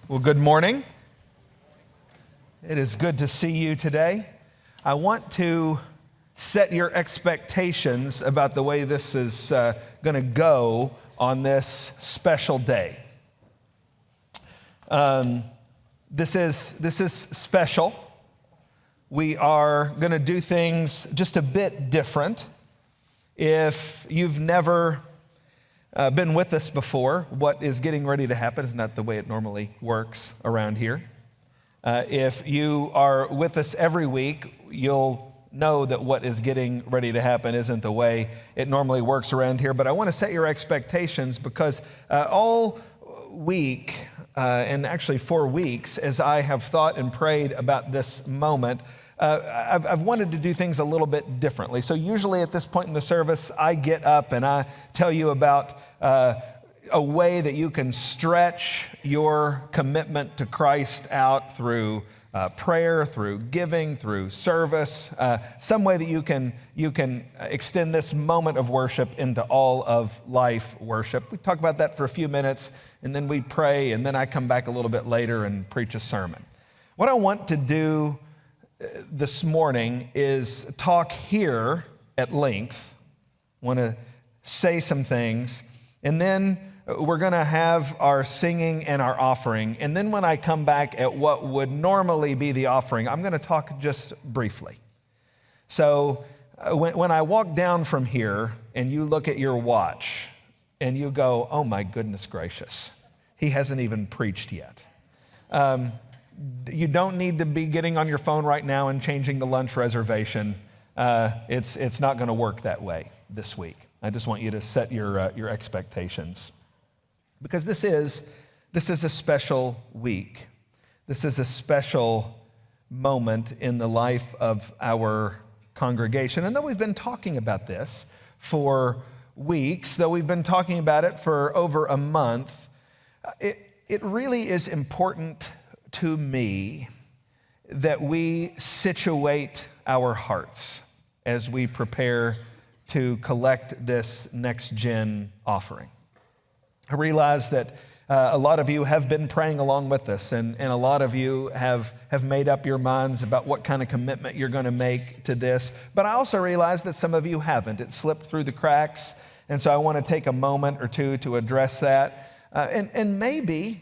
Well, good morning. It is good to see you today. I want to set your expectations about the way this is going to go on this special day. This is special. We are going to do things just a bit different. If you've never been with us before, what is getting ready to happen is not the way it normally works around here. If you are with us every week, you'll know that what is getting ready to happen isn't the way it normally works around here. But I want to set your expectations because all week, and actually 4 weeks, as I have thought and prayed about this moment, I've wanted to do things a little bit differently. So usually at this point in the service, I get up and I tell you about a way that you can stretch your commitment to Christ out through prayer, through giving, through service, some way that you can extend this moment of worship into all of life worship. We talk about that for a few minutes, and then we pray, and then I come back a little bit later and preach a sermon. What I want to do this morning is talk here at length. I want to say some things, and then we're going to have our singing and our offering. And then when I come back at what would normally be the offering, I'm going to talk just briefly. So when I walk down from here and you look at your watch and you go, oh my goodness gracious, he hasn't even preached yet. You don't need to be getting on your phone right now and changing the lunch reservation. It's not going to work that way this week. I just want you to set your expectations. Because this is a special week. This is a special moment in the life of our congregation. And though we've been talking about this for weeks, though we've been talking about it for over a month, it really is important to me that we situate our hearts as we prepare to collect this next-gen offering. I realize that a lot of you have been praying along with us, and a lot of you have made up your minds about what kind of commitment you're going to make to this. But I also realize that some of you haven't. It slipped through the cracks, and so I want to take a moment or two to address that. And maybe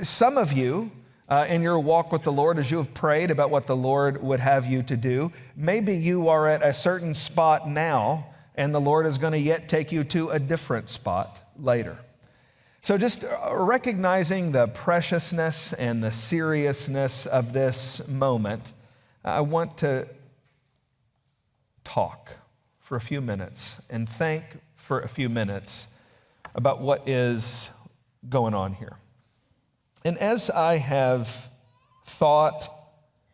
some of you, in your walk with the Lord, as you have prayed about what the Lord would have you to do, maybe you are at a certain spot now, and the Lord is going to yet take you to a different spot later. So just recognizing the preciousness and the seriousness of this moment, I want to talk for a few minutes and think for a few minutes about what is going on here. And as I have thought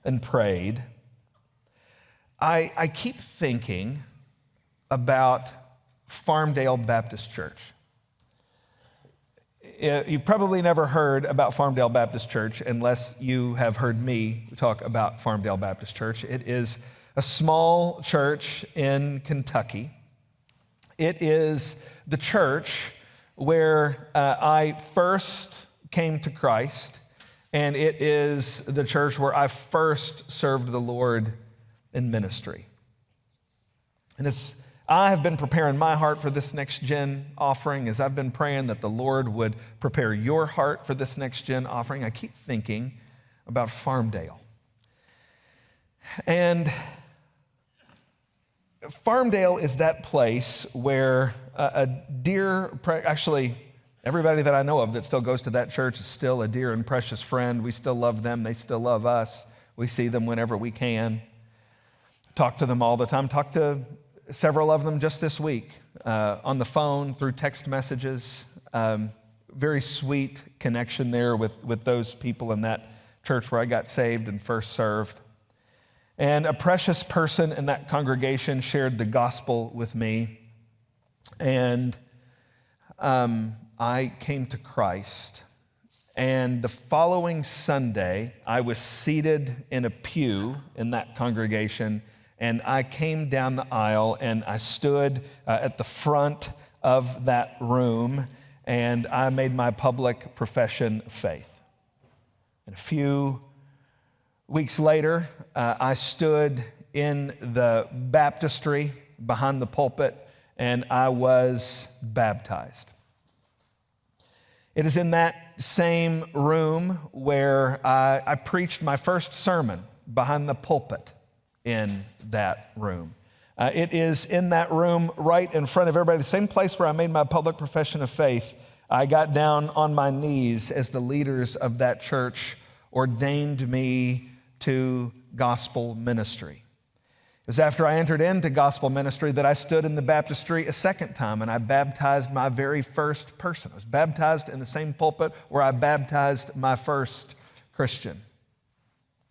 and prayed, I keep thinking about Farmdale Baptist Church. You've probably never heard about Farmdale Baptist Church unless you have heard me talk about Farmdale Baptist Church. It is a small church in Kentucky. It is the church where I first came to Christ, and it is the church where I first served the Lord in ministry. And as I have been preparing my heart for this next-gen offering, as I've been praying that the Lord would prepare your heart for this next-gen offering, I keep thinking about Farmdale. And Farmdale is that place where actually, everybody that I know of that still goes to that church is still a dear and precious friend. We still love them. They still love us. We see them whenever we can. Talk to them all the time. Talk to several of them just this week on the phone, through text messages. Very sweet connection there with those people in that church where I got saved and first served. And a precious person in that congregation shared the gospel with me. And I came to Christ. And the following Sunday, I was seated in a pew in that congregation, and I came down the aisle and I stood at the front of that room, and I made my public profession of faith. And a few weeks later, I stood in the baptistry behind the pulpit, and I was baptized. It is in that same room where I preached my first sermon behind the pulpit in that room. It is in that room right in front of everybody, the same place where I made my public profession of faith. I got down on my knees as the leaders of that church ordained me to gospel ministry. It was after I entered into gospel ministry that I stood in the baptistry a second time and I baptized my very first person. I was baptized in the same pulpit where I baptized my first Christian.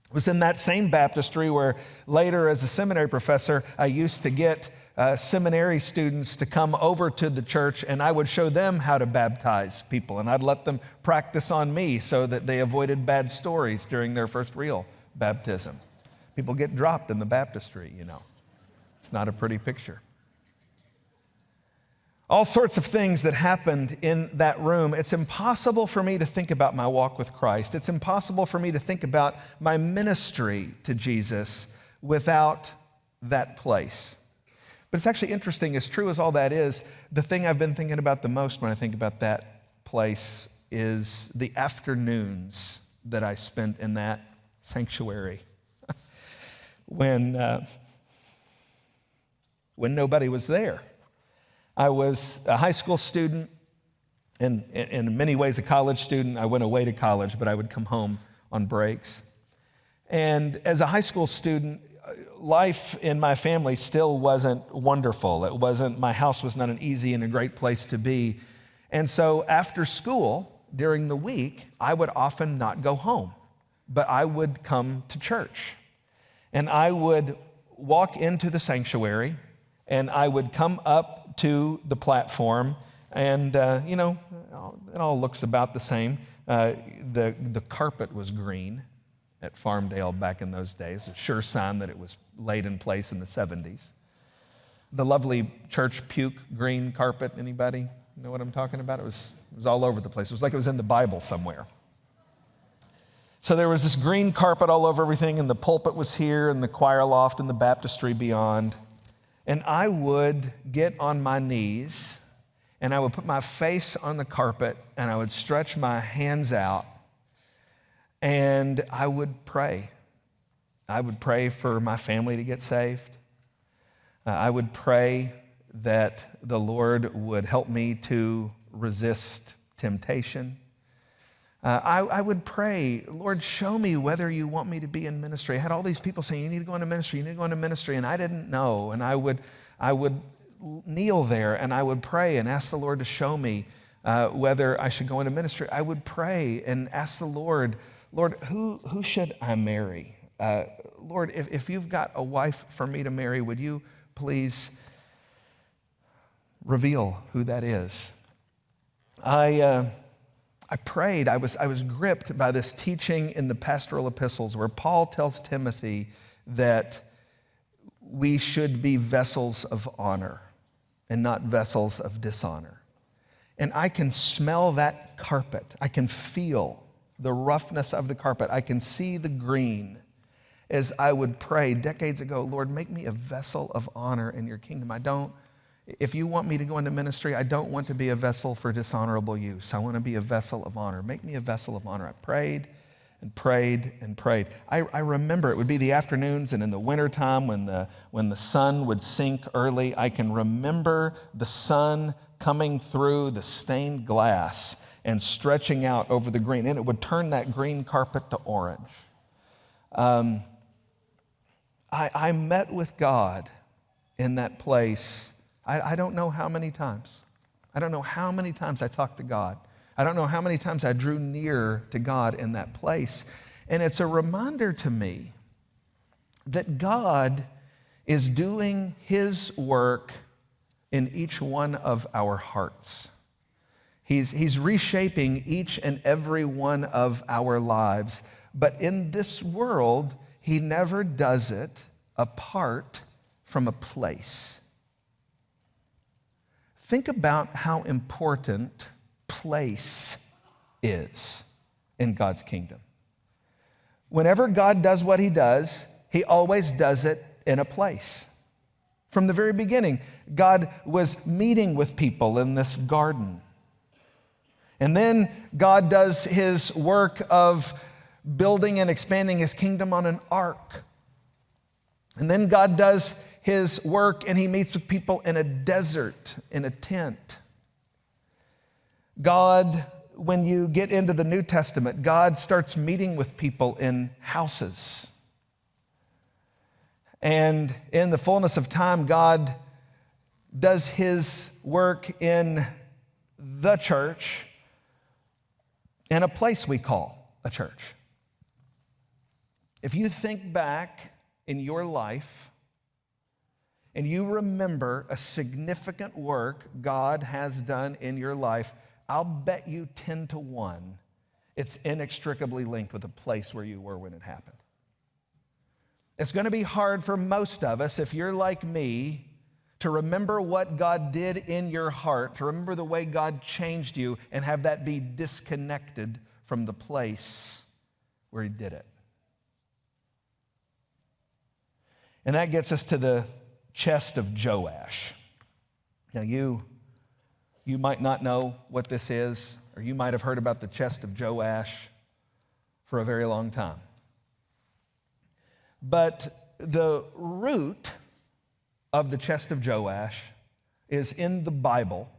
It was in that same baptistry where later as a seminary professor, I used to get seminary students to come over to the church and I would show them how to baptize people and I'd let them practice on me so that they avoided bad stories during their first real baptism. People get dropped in the baptistry, you know. It's not a pretty picture. All sorts of things that happened in that room. It's impossible for me to think about my walk with Christ. It's impossible for me to think about my ministry to Jesus without that place. But it's actually interesting, as true as all that is, the thing I've been thinking about the most when I think about that place is the afternoons that I spent in that sanctuary. When nobody was there. I was a high school student and in many ways a college student. I went away to college, but I would come home on breaks. And as a high school student, life in my family still wasn't wonderful. My house was not an easy and a great place to be. And so after school, during the week, I would often not go home, but I would come to church. And I would walk into the sanctuary, and I would come up to the platform, and it all looks about the same. The carpet was green at Farmdale back in those days, a sure sign that it was laid in place in the 70s. The lovely church puke green carpet, anybody know what I'm talking about? It was all over the place. It was like it was in the Bible somewhere. So there was this green carpet all over everything, and the pulpit was here, and the choir loft, and the baptistry beyond. And I would get on my knees, and I would put my face on the carpet, and I would stretch my hands out, and I would pray. I would pray for my family to get saved. I would pray that the Lord would help me to resist temptation. I would pray, Lord, show me whether you want me to be in ministry. I had all these people saying, you need to go into ministry, you need to go into ministry, and I didn't know. And I would kneel there and I would pray and ask the Lord to show me whether I should go into ministry. I would pray and ask the Lord, who should I marry? Lord, if you've got a wife for me to marry, would you please reveal who that is? I prayed. I was gripped by this teaching in the pastoral epistles where Paul tells Timothy that we should be vessels of honor and not vessels of dishonor. And I can smell that carpet. I can feel the roughness of the carpet. I can see the green as I would pray decades ago, Lord, make me a vessel of honor in your kingdom. If you want me to go into ministry, I don't want to be a vessel for dishonorable use. I want to be a vessel of honor. Make me a vessel of honor. I prayed and prayed and prayed. I remember it would be the afternoons and in the wintertime when the sun would sink early. I can remember the sun coming through the stained glass and stretching out over the green, and it would turn that green carpet to orange. I met with God in that place. I don't know how many times. I don't know how many times I talked to God. I don't know how many times I drew near to God in that place. And it's a reminder to me that God is doing his work in each one of our hearts. He's reshaping each and every one of our lives. But in this world, he never does it apart from a place. Think about how important place is in God's kingdom. Whenever God does what he does, he always does it in a place. From the very beginning, God was meeting with people in this garden. And then God does his work of building and expanding his kingdom on an ark. And then God does his work and he meets with people in a desert, in a tent. God, when you get into the New Testament, God starts meeting with people in houses. And in the fullness of time, God does his work in the church in a place we call a church. If you think back in your life and you remember a significant work God has done in your life, I'll bet you 10 to 1 it's inextricably linked with the place where you were when it happened. It's going to be hard for most of us, if you're like me, to remember what God did in your heart, to remember the way God changed you, and have that be disconnected from the place where he did it. And that gets us to the chest of Joash. Now, you might not know what this is, or you might have heard about the chest of Joash for a very long time. But the root of the chest of Joash is in the Bible,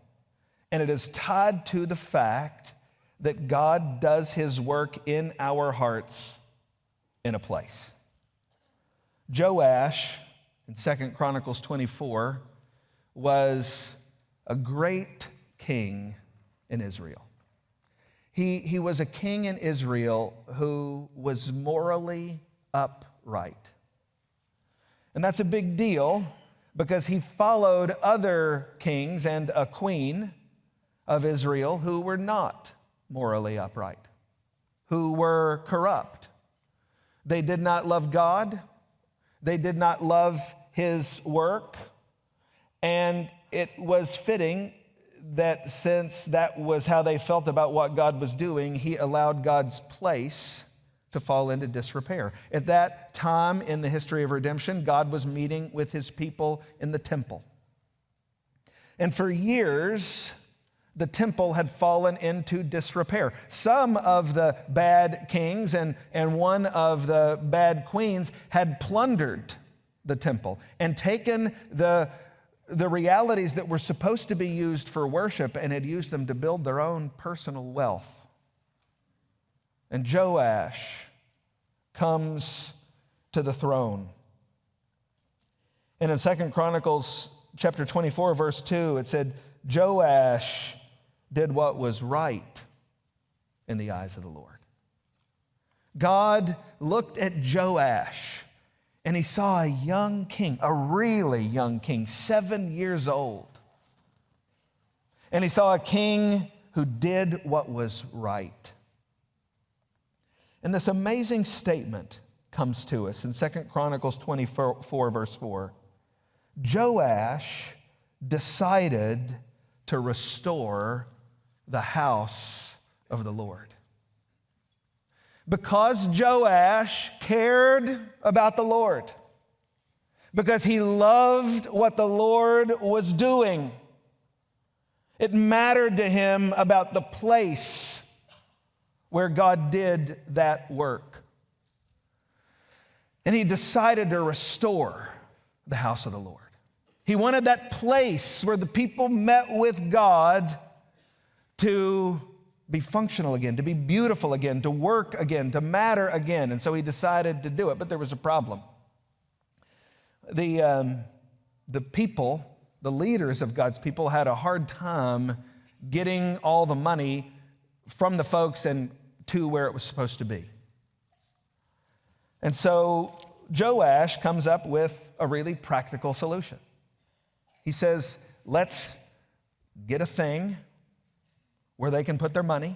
and it is tied to the fact that God does his work in our hearts in a place. Joash, in 2 Chronicles 24, was a great king in Israel. He was a king in Israel who was morally upright. And that's a big deal because he followed other kings and a queen of Israel who were not morally upright, who were corrupt. They did not love God. They did not love his work. And it was fitting that since that was how they felt about what God was doing, he allowed God's place to fall into disrepair. At that time in the history of redemption, God was meeting with his people in the temple. And for years, the temple had fallen into disrepair. Some of the bad kings and one of the bad queens had plundered the temple and taken the realities that were supposed to be used for worship and had used them to build their own personal wealth. And Joash comes to the throne. And in 2 Chronicles chapter 24, verse 2, it said, Joash did what was right in the eyes of the Lord. God looked at Joash and he saw a young king, a really young king, 7 years old. And he saw a king who did what was right. And this amazing statement comes to us in 2 Chronicles 24, verse 4. Joash decided to restore the house of the Lord. Because Joash cared about the Lord, because he loved what the Lord was doing, it mattered to him about the place where God did that work. And he decided to restore the house of the Lord. He wanted that place where the people met with God to be functional again, to be beautiful again, to work again, to matter again. And so he decided to do it, but there was a problem. The people, the leaders of God's people, had a hard time getting all the money from the folks and to where it was supposed to be. And so Joash comes up with a really practical solution. He says, let's get a thing where they can put their money,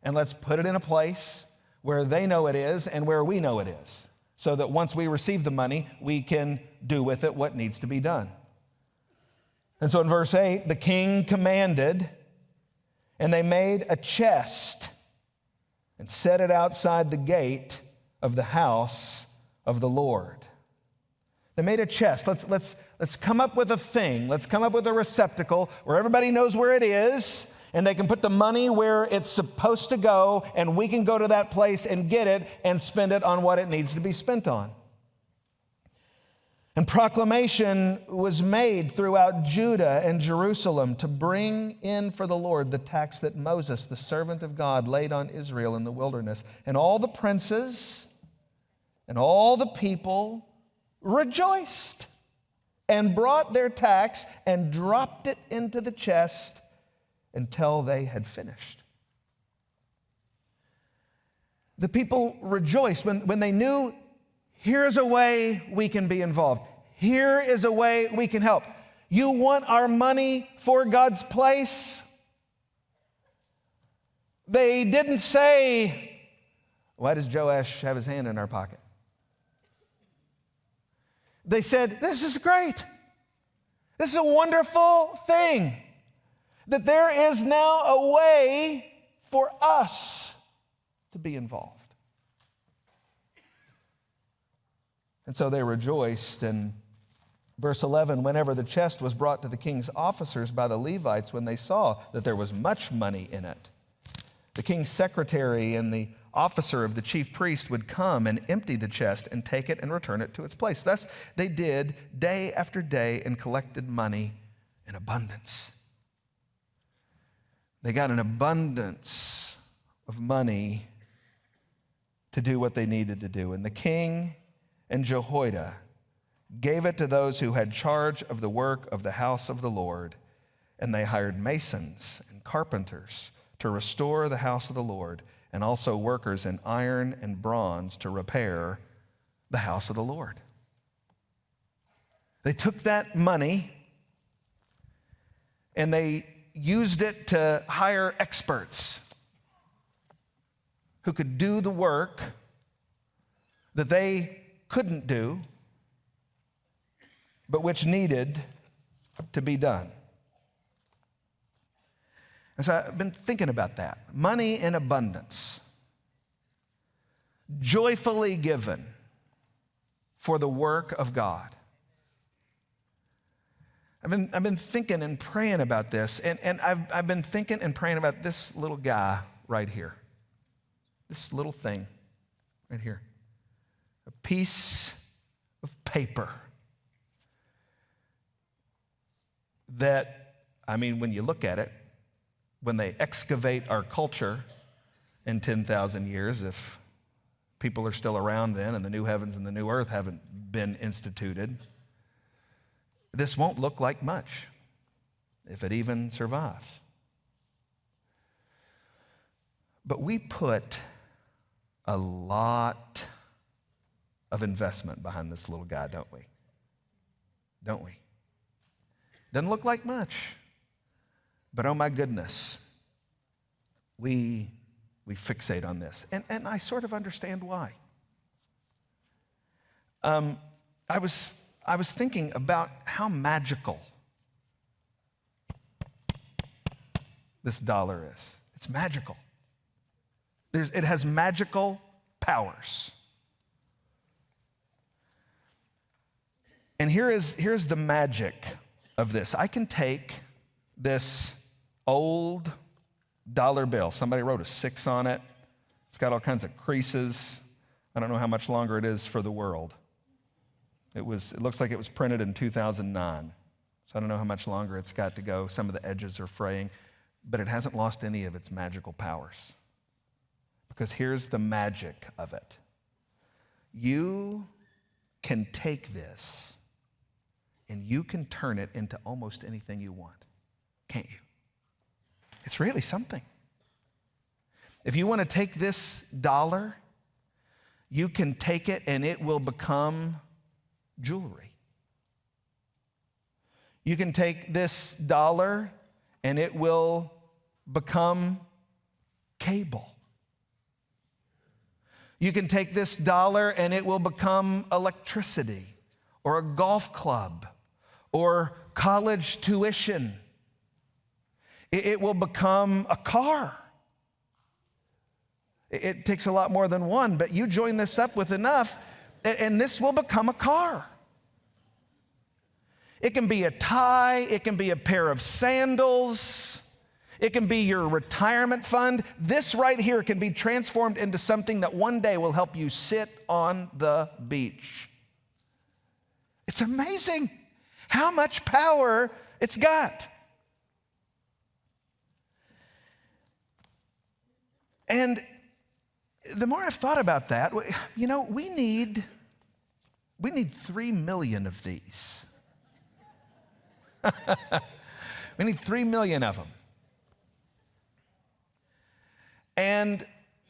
and let's put it in a place where they know it is and where we know it is, so that once we receive the money, we can do with it what needs to be done. And so in verse 8, the king commanded, And they made a chest and set it outside the gate of the house of the Lord. They made a chest. Let's come up with a thing. Let's come up with a receptacle where everybody knows where it is, and they can put the money where it's supposed to go, and we can go to that place and get it and spend it on what it needs to be spent on. And proclamation was made throughout Judah and Jerusalem to bring in for the Lord the tax that Moses, the servant of God, laid on Israel in the wilderness. And all the princes and all the people rejoiced and brought their tax and dropped it into the chest until they had finished. The people rejoiced when they knew, here's a way we can be involved. Here is a way we can help. You want our money for God's place? They didn't say, why does Joash have his hand in our pocket? They said, this is great. This is a wonderful thing that there is now a way for us to be involved. And so they rejoiced. And verse 11, whenever the chest was brought to the king's officers by the Levites, when they saw that there was much money in it, the king's secretary and the officer of the chief priest would come and empty the chest and take it and return it to its place. Thus they did day after day and collected money in abundance. They got an abundance of money to do what they needed to do. And the king and Jehoiada gave it to those who had charge of the work of the house of the Lord, and they hired masons and carpenters to restore the house of the Lord, and also workers in iron and bronze to repair the house of the Lord. They took that money and they used it to hire experts who could do the work that they couldn't do, but which needed to be done. And so I've been thinking about that. Money in abundance, joyfully given for the work of God. I've been thinking and praying about this, and I've been thinking and praying about this little guy right here. This little thing right here. A piece of paper that, when you look at it, when they excavate our culture in 10,000 years, if people are still around then and the new heavens and the new earth haven't been instituted, this won't look like much, if it even survives. But we put a lot of investment behind this little guy, don't we? Don't we? Doesn't look like much. But oh my goodness, we fixate on this. And I sort of understand why. I was thinking about how magical this dollar is. It's magical. It has magical powers. And here's the magic of this. I can take this old dollar bill. Somebody wrote a 6 on it. It's got all kinds of creases. I don't know how much longer it is for the world. It looks like it was printed in 2009. So I don't know how much longer it's got to go. Some of the edges are fraying, but it hasn't lost any of its magical powers. Because here's the magic of it. You can take this and you can turn it into almost anything you want, can't you? It's really something. If you want to take this dollar, you can take it and it will become jewelry. You can take this dollar and it will become cable. You can take this dollar and it will become electricity or a golf club or college tuition. It will become a car. It takes a lot more than one, but you join this up with enough, and this will become a car. It can be a tie. It can be a pair of sandals. It can be your retirement fund. This right here can be transformed into something that one day will help you sit on the beach. It's amazing how much power it's got. And the more I've thought about that, you know, we need 3 million of these. We need 3 million of them. And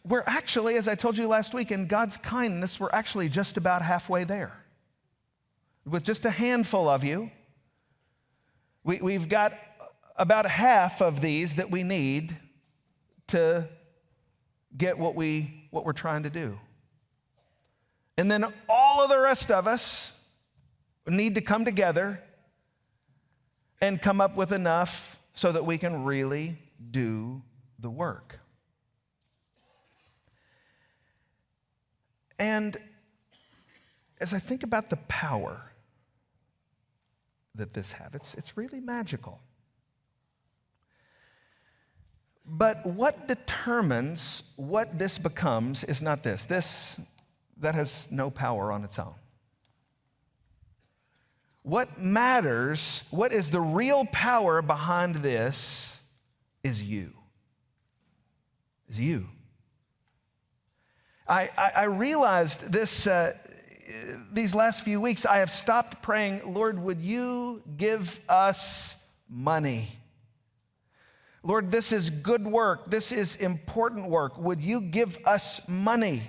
we're actually, as I told you last week, in God's kindness, we're actually just about halfway there. With just a handful of you, we've got about half of these that we need to get what we're trying to do. And then all of the rest of us need to come together and come up with enough so that we can really do the work. And as I think about the power that this has, it's really magical. But what determines what this becomes is not this. That has no power on its own. What matters, what is the real power behind this is you. Is you. I realized this these last few weeks. I have stopped praying, Lord, would you give us money? Lord, this is good work. This is important work. Would you give us money?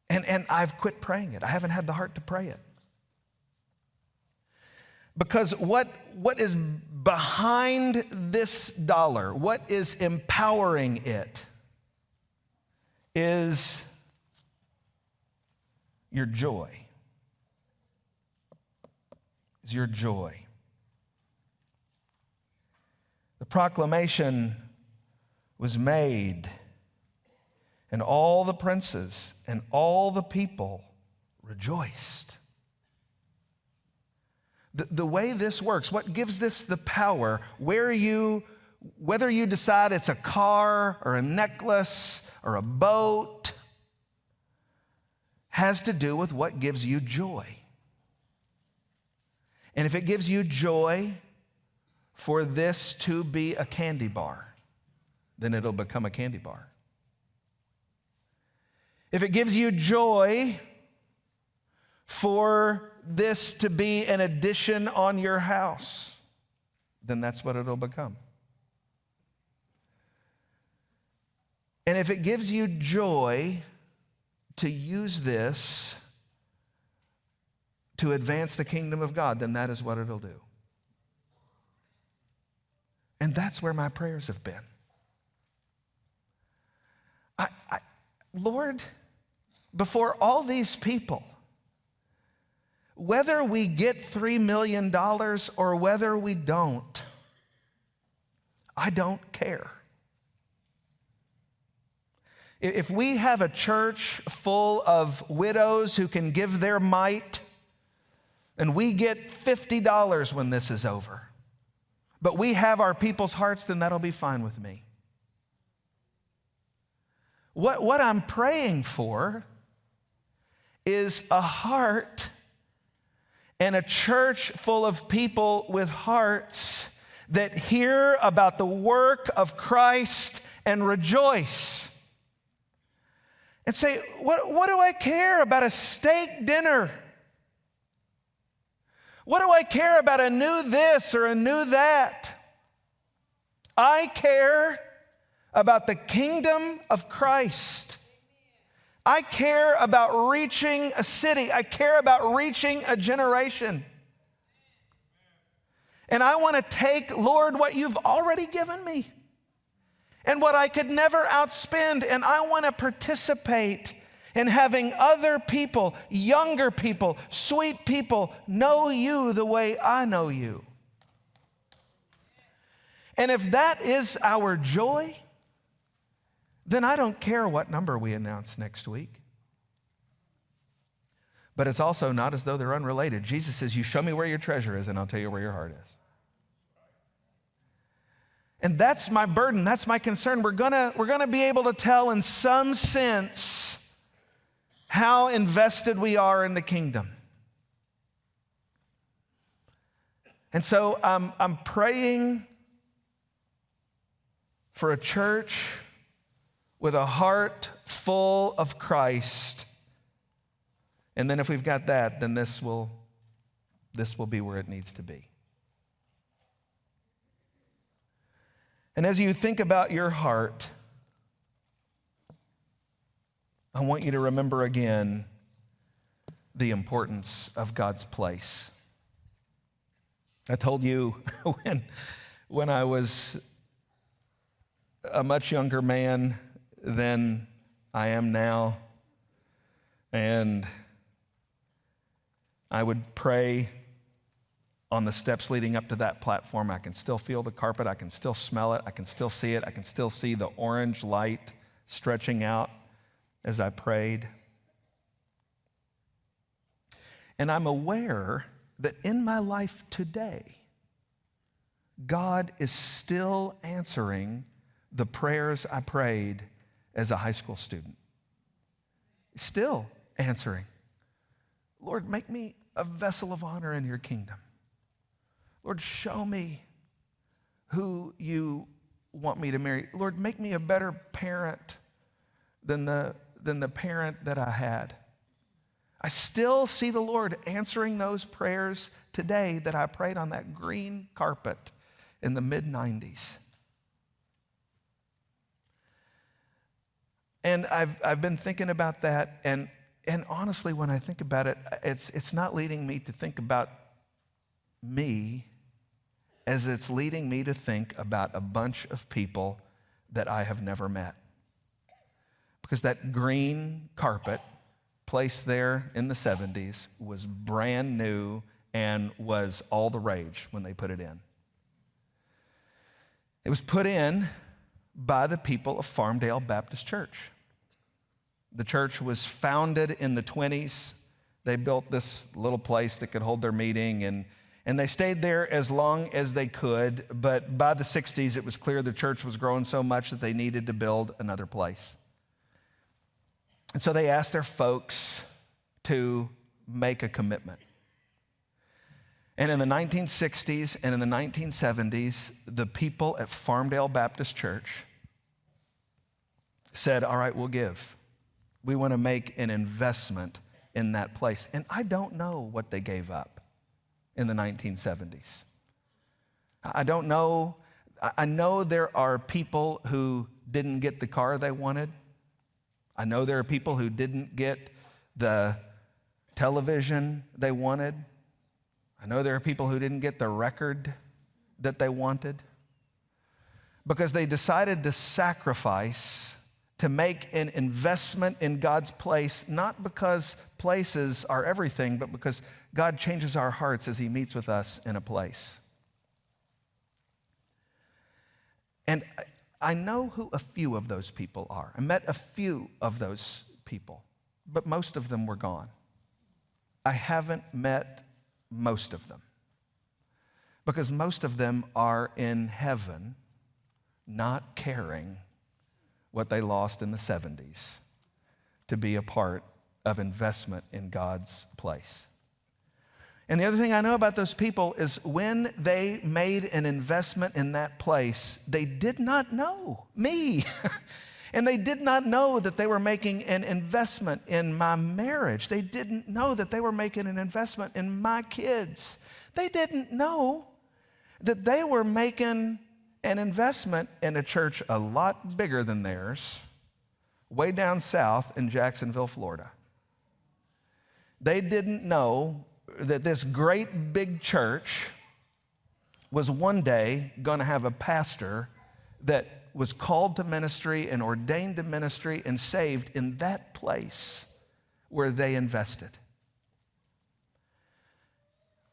And I've quit praying it. I haven't had the heart to pray it. Because what is behind this dollar, what is empowering it, is your joy. Is your joy. The proclamation was made, and all the princes and all the people rejoiced. The way this works, what gives this the power, whether you decide it's a car or a necklace or a boat, has to do with what gives you joy. And if it gives you joy for this to be a candy bar, then it'll become a candy bar. If it gives you joy for this to be an addition on your house, then that's what it'll become. And if it gives you joy to use this to advance the kingdom of God, then that is what it'll do. And that's where my prayers have been. Lord, before all these people, whether we get $3 million or whether we don't, I don't care. If we have a church full of widows who can give their mite, and we get $50 when this is over, but we have our people's hearts, then that'll be fine with me. What I'm praying for is a heart and a church full of people with hearts that hear about the work of Christ and rejoice. And say, what do I care about a steak dinner? What do I care about a new this or a new that? I care about the kingdom of Christ. I care about reaching a city. I care about reaching a generation. And I want to take, Lord, what you've already given me and what I could never outspend, and I want to participate in having other people, younger people, sweet people, know you the way I know you. And if that is our joy, then I don't care what number we announce next week. But it's also not as though they're unrelated. Jesus says, you show me where your treasure is, and I'll tell you where your heart is. And that's my burden. That's my concern. We're gonna be able to tell in some sense how invested we are in the kingdom. And so I'm praying for a church with a heart full of Christ. And then if we've got that, then this will be where it needs to be. And as you think about your heart, I want you to remember again the importance of God's place. I told you when I was a much younger man than I am now, and I would pray on the steps leading up to that platform. I can still feel the carpet. I can still smell it. I can still see it. I can still see the orange light stretching out as I prayed. And I'm aware that in my life today, God is still answering the prayers I prayed as a high school student. Still answering. Lord, make me a vessel of honor in your kingdom. Lord, show me who you want me to marry. Lord, make me a better parent than the parent that I had. I still see the Lord answering those prayers today that I prayed on that green carpet in the mid-90s. And I've been thinking about that, and honestly, when I think about it, it's not leading me to think about me as it's leading me to think about a bunch of people that I have never met. Because that green carpet placed there in the 70s was brand new and was all the rage when they put it in. It was put in by the people of Farmdale Baptist Church. The church was founded in the 20s. They built this little place that could hold their meeting, and they stayed there as long as they could, but by the 60s, it was clear the church was growing so much that they needed to build another place. And so they asked their folks to make a commitment. And in the 1960s and in the 1970s, the people at Farmdale Baptist Church said, all right, we'll give. We want to make an investment in that place. And I don't know what they gave up in the 1970s. I don't know. I know there are people who didn't get the car they wanted. I know there are people who didn't get the television they wanted. I know there are people who didn't get the record that they wanted because they decided to sacrifice to make an investment in God's place, not because places are everything, but because God changes our hearts as he meets with us in a place. And I know who a few of those people are. I met a few of those people, but most of them were gone. I haven't met most of them because most of them are in heaven, not caring what they lost in the 70s to be a part of investment in God's place. And the other thing I know about those people is when they made an investment in that place, they did not know me. And they did not know that they were making an investment in my marriage. They didn't know that they were making an investment in my kids. They didn't know that they were making an investment in a church a lot bigger than theirs, way down south in Jacksonville, Florida. They didn't know that this great big church was one day going to have a pastor that was called to ministry and ordained to ministry and saved in that place where they invested.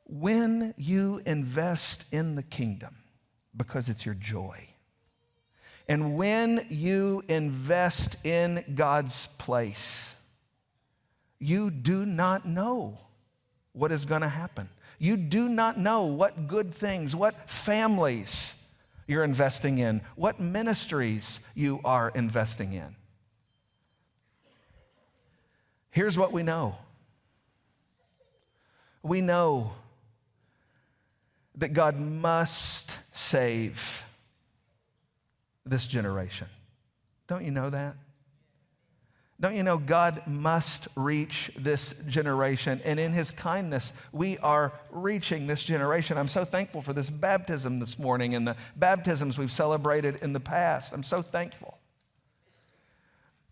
When you invest in the kingdom, because it's your joy. And when you invest in God's place, you do not know what is going to happen. You do not know what good things, what families you're investing in, what ministries you are investing in. Here's what we know. We know that God must save this generation. Don't you know that? Don't you know God must reach this generation? And in his kindness, we are reaching this generation. I'm so thankful for this baptism this morning and the baptisms we've celebrated in the past. I'm so thankful.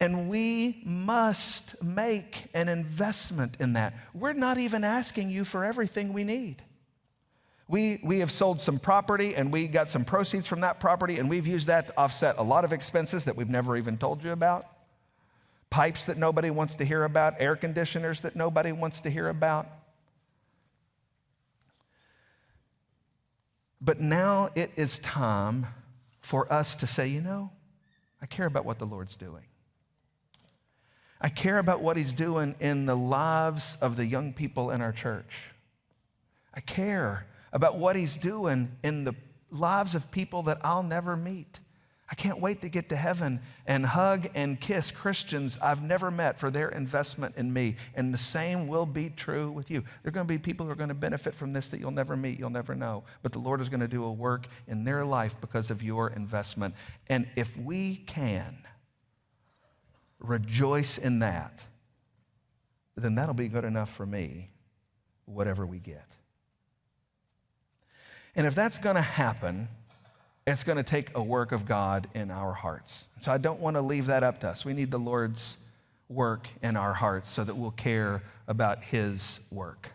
And we must make an investment in that. We're not even asking you for everything we need. We have sold some property and we got some proceeds from that property, and we've used that to offset a lot of expenses that we've never even told you about. Pipes that nobody wants to hear about, air conditioners that nobody wants to hear about. But now it is time for us to say, you know, I care about what the Lord's doing. I care about what he's doing in the lives of the young people in our church. I care about what he's doing in the lives of people that I'll never meet. I can't wait to get to heaven and hug and kiss Christians I've never met for their investment in me. And the same will be true with you. There are going to be people who are going to benefit from this that you'll never meet, you'll never know. But the Lord is going to do a work in their life because of your investment. And if we can rejoice in that, then that'll be good enough for me, whatever we get. And if that's going to happen, it's going to take a work of God in our hearts. So I don't want to leave that up to us. We need the Lord's work in our hearts so that we'll care about his work.